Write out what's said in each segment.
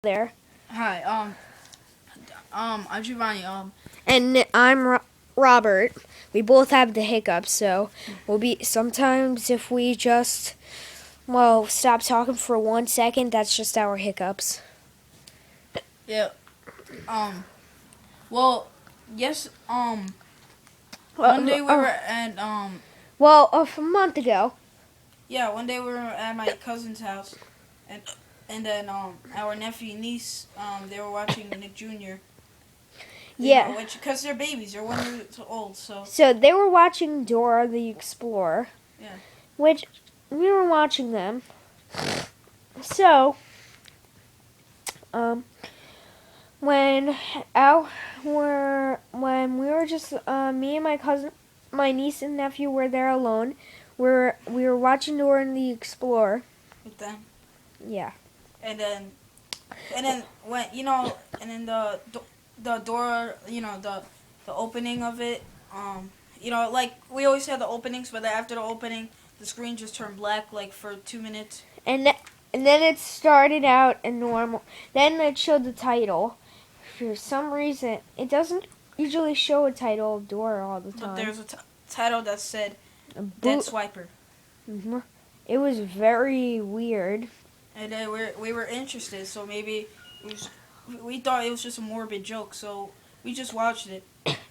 There. Hi, I'm Giovanni. And I'm Robert. We both have the hiccups, so we'll be sometimes if we just stop talking for 1 second, that's just our hiccups. Yeah, well, yes, one day we were at, A month ago. yeah, one day we were at my cousin's house, and then, our nephew and niece, they were watching Nick Jr., Yeah. because they're babies, they're 1 year old, so. So they were watching Dora the Explorer. Yeah. Which we were watching them. So, when we were just me and my cousin, my niece and nephew were there alone. We were watching Dora and the Explorer. With them. Yeah. And then when and then the door, the opening of it, like we always have the openings, but after the opening, the screen just turned black, like for 2 minutes. And then it started out a normal. Then it showed the title. For some reason, it doesn't usually show a title of Dora all the time. But there's a title that said Dead SWIPER. Mm-hmm. It was very weird. And then we were interested, so maybe we thought it was just a morbid joke, so we just watched it.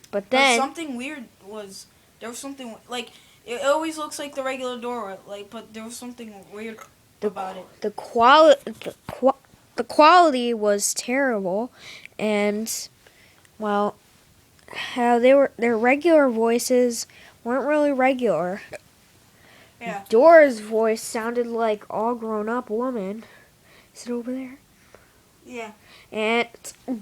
But then something weird was there was something like it always looks like the regular Dora, but there was something weird about it. The quality was terrible, and how their regular voices weren't really regular. Yeah. Dora's voice sounded like all grown up woman. Is it over there? Yeah. And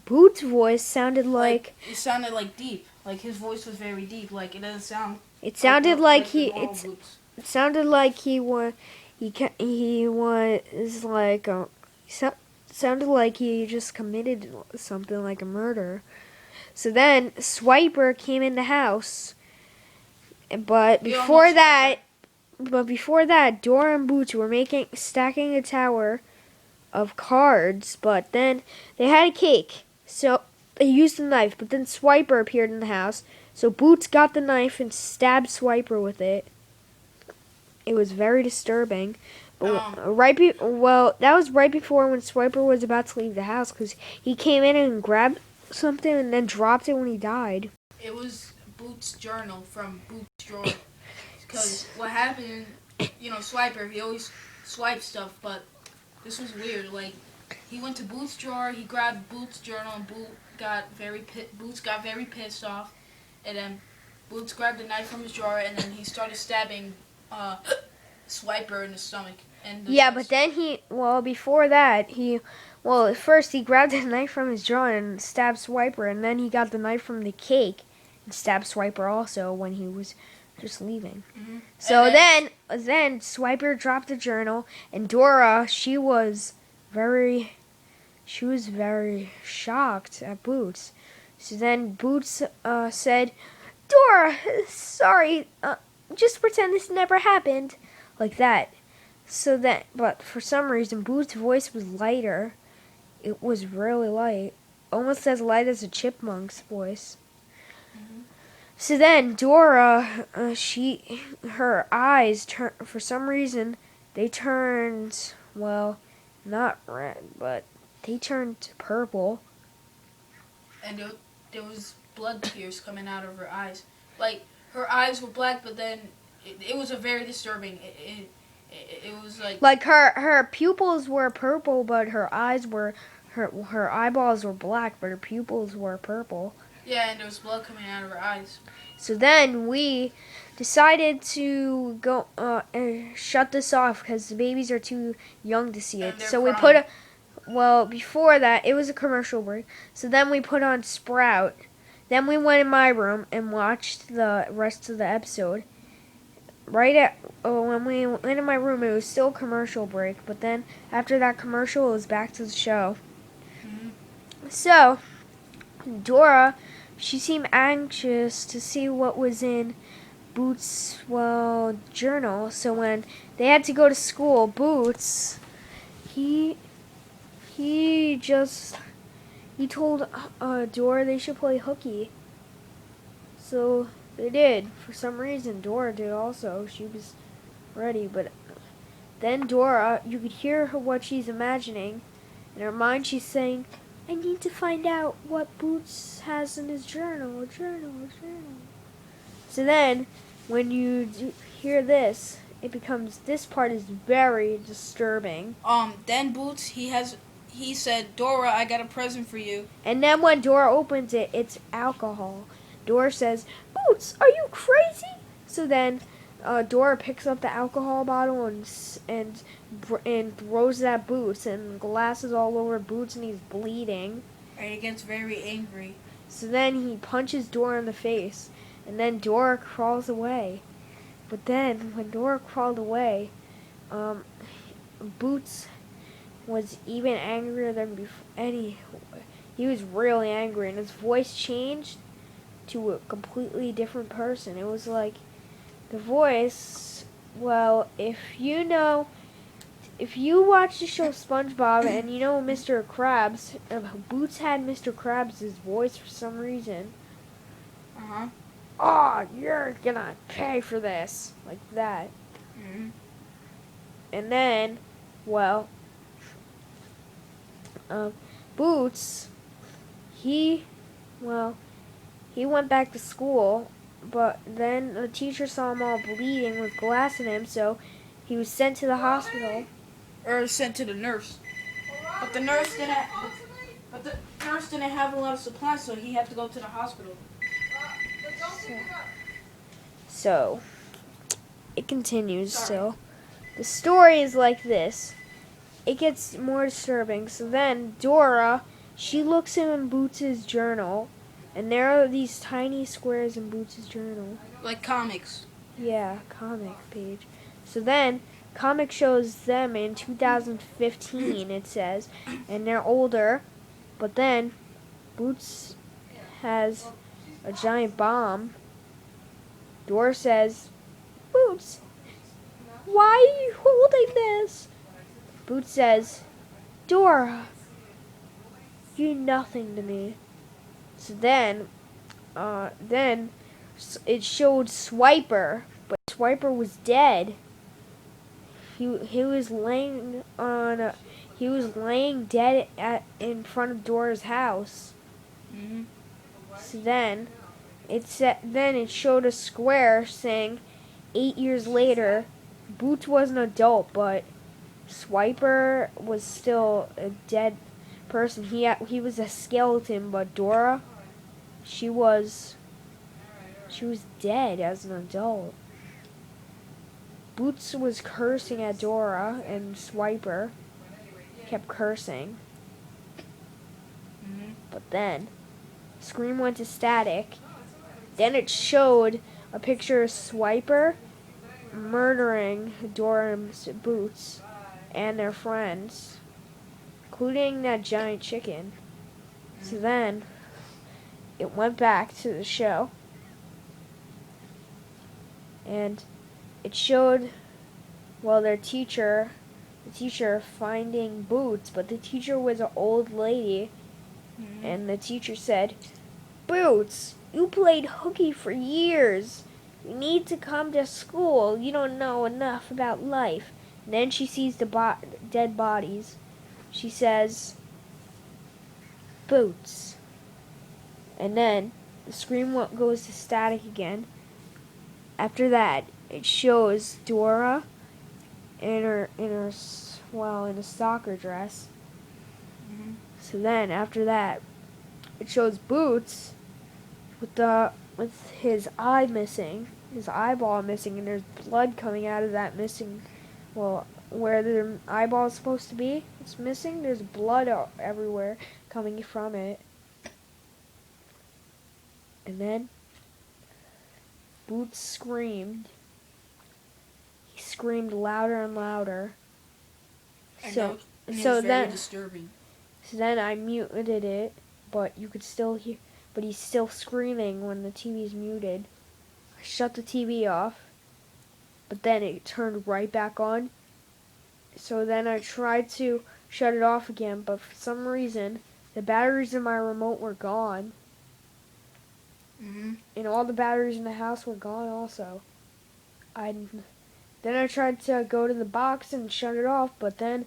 Boots' voice sounded like it sounded like deep. Like his voice was very deep. Like it doesn't sound. It sounded like he. It sounded like he was. He was like. Sounded like he just committed something like a murder. So then Swiper came in the house. But before that, Dora and Boots were stacking a tower of cards. But then they had a cake, so they used a knife. But then Swiper appeared in the house, so Boots got the knife and stabbed Swiper with it. It was very disturbing. But that was right before when Swiper was about to leave the house, because he came in and grabbed something and then dropped it when he died. It was Boots' journal from Boots' drawer. Because what happened, Swiper, he always swiped stuff, but this was weird. Like, he went to Boots' drawer, he grabbed Boots' journal, and Boots got very pissed off. And then Boots grabbed a knife from his drawer, and then he started stabbing Swiper in the stomach. But then before that, first he grabbed a knife from his drawer and stabbed Swiper, and then he got the knife from the cake and stabbed Swiper also when he was just leaving. Mm-hmm. So then Swiper dropped the journal, and Dora, she was very shocked at Boots. So then Boots said, "Dora, sorry, just pretend this never happened," like that. But for some reason, Boots' voice was lighter. It was really light, almost as light as a chipmunk's voice. Mm-hmm. So then Dora, her eyes for some reason, they turned, not red, but they turned purple. And there was blood tears coming out of her eyes. Like, her eyes were black, but then it was a very disturbing. It was like her pupils were purple, but her eyes were her eyeballs were black, but her pupils were purple. Yeah, and there was blood coming out of her eyes. So then we decided to go shut this off because the babies are too young to see it. So crying. Before that, it was a commercial break. So then we put on Sprout. Then we went in my room and watched the rest of the episode. When we went in my room, it was still a commercial break. But then after that commercial, it was back to the show. Mm-hmm. So Dora, she seemed anxious to see what was in Boots' journal. So when they had to go to school, Boots, he he told Dora they should play hooky. So they did. For some reason, Dora did also. She was ready, but then Dora, you could hear her what she's imagining. In her mind, she's saying, I need to find out what Boots has in his journal. So then, when you hear this, this part is very disturbing. Then Boots, he said, Dora, I got a present for you. And then when Dora opens it, it's alcohol. Dora says, Boots, are you crazy? So then Dora picks up the alcohol bottle and throws it at Boots, and glass is all over Boots, and he's bleeding. And he gets very angry. So then he punches Dora in the face, and then Dora crawls away. But then, when Dora crawled away, Boots was even angrier than before. He was really angry, and his voice changed to a completely different person. It was like the voice. Well, if you watch the show SpongeBob and you know Mr. Krabs, Boots had Mr. Krabs' voice for some reason. Oh, you're gonna pay for this, like that. Mm-hmm. And then, well, Boots, he went back to school, but then the teacher saw him all bleeding with glass in him, so he was sent to the hospital. Or sent to the nurse. But the nurse didn't have a lot of supplies, so he had to go to the hospital. So it continues still. The story is like this. It gets more disturbing. So then Dora, she looks in Boots' journal, and there are these tiny squares in Boots' journal. Like comics. Yeah, comic page. So then, comic shows them in 2015, it says, and they're older, but then Boots has a giant bomb. Dora says, Boots, why are you holding this? Boots says, Dora, you're nothing to me. So then it showed Swiper, but Swiper was dead. He was laying dead in front of Dora's house. Mm-hmm. So then it showed a square saying 8 years later. Boots was an adult, but Swiper was still a dead person. He was a skeleton, but Dora, she was dead as an adult. Boots was cursing at Dora, and Swiper kept cursing. Mm-hmm. But then, screen went to static. Then it showed a picture of Swiper murdering Dora and Boots and their friends, including that giant chicken. So then, it went back to the show, and it showed, well, the teacher finding Boots, but the teacher was an old lady, and the teacher said, Boots, you played hooky for years. You need to come to school. You don't know enough about life. And then she sees the dead bodies. She says, Boots. And then the screen goes to static again. After that, it shows Dora in a soccer dress. Mm-hmm. So then after that, it shows Boots with his eye missing, his eyeball missing, and there's blood coming out of that missing. Well, where the eyeball is supposed to be, it's missing. There's blood everywhere coming from it. And then Boots screamed. He screamed louder and louder. So very disturbing. So then I muted it, but you could still hear. But he's still screaming when the TV's muted. I shut the TV off, but then it turned right back on. So then I tried to shut it off again, but for some reason, the batteries in my remote were gone. Mm-hmm. And all the batteries in the house were gone also. Then I tried to go to the box and shut it off, but then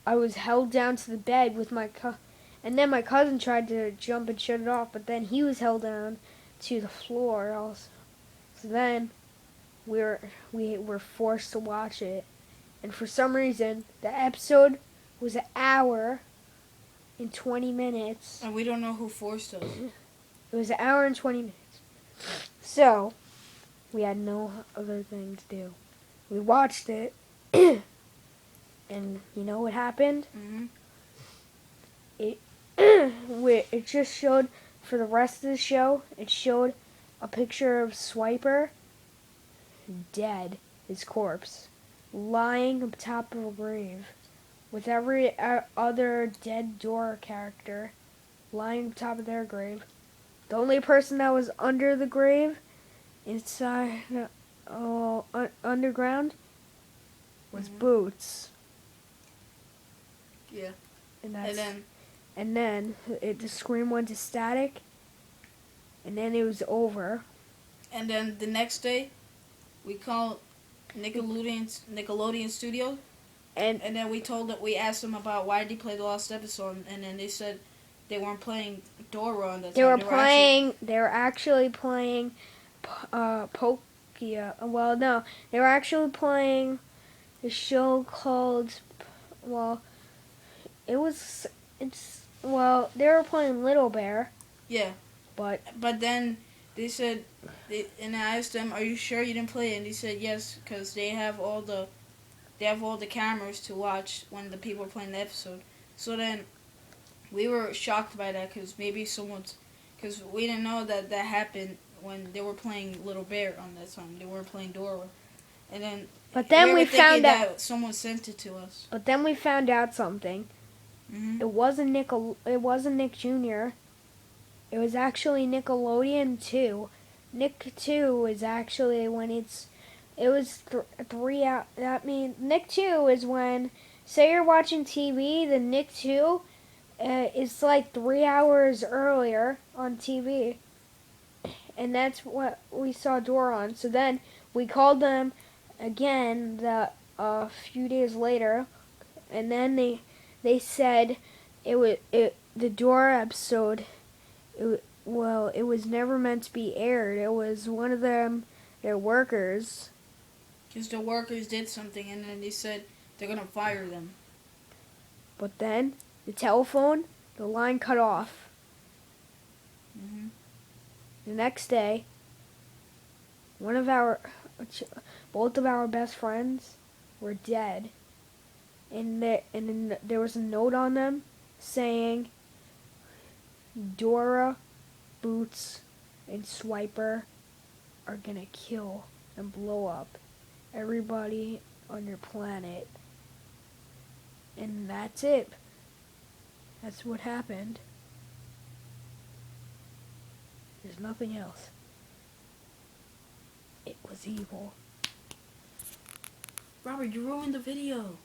I was held down to the bed with and then my cousin tried to jump and shut it off, but then he was held down to the floor also. So then we were forced to watch it, and for some reason the episode was an hour and 20 minutes. And we don't know who forced us. It was an hour and 20 minutes. So we had no other thing to do. We watched it, and you know what happened? Mm-hmm. It just showed, for the rest of the show, it showed a picture of Swiper dead, his corpse, lying on top of a grave, with every other dead Dora character lying on top of their grave. The only person that was under the grave, inside, underground, was Boots. Yeah. And then the screen went to static, and then it was over. And then the next day, we called Nickelodeon Studios, and then we asked them about why did they play the last episode, and then they said they weren't playing Dora on that time. They were actually playing Pokia. Well, no, they were actually playing a show called, they were playing Little Bear. Yeah. But then they said, and I asked them, "Are you sure you didn't play it?" And they said yes, because they have all the cameras to watch when the people are playing the episode. So then we were shocked by that, because because we didn't know that happened when they were playing Little Bear on that time. They weren't playing Dora. And then we found out that someone sent it to us. But then we found out something. Mm-hmm. It wasn't Nick Jr. It was actually Nickelodeon 2. Nick 2 is actually when it was 3 out. That means Nick 2 is when, say you're watching TV, then Nick 2 is like 3 hours earlier on TV. And that's what we saw Dora on. So then we called them again a few days later, and then they said the Dora episode, it was never meant to be aired. It was one of their workers. Because the workers did something, and then they said they're going to fire them. But then the line cut off. Mm-hmm. The next day, both of our best friends were dead. And then there was a note on them saying Dora, Boots, and Swiper are gonna kill and blow up everybody on your planet. And that's it. That's what happened. There's nothing else. It was evil. Robert, you ruined the video.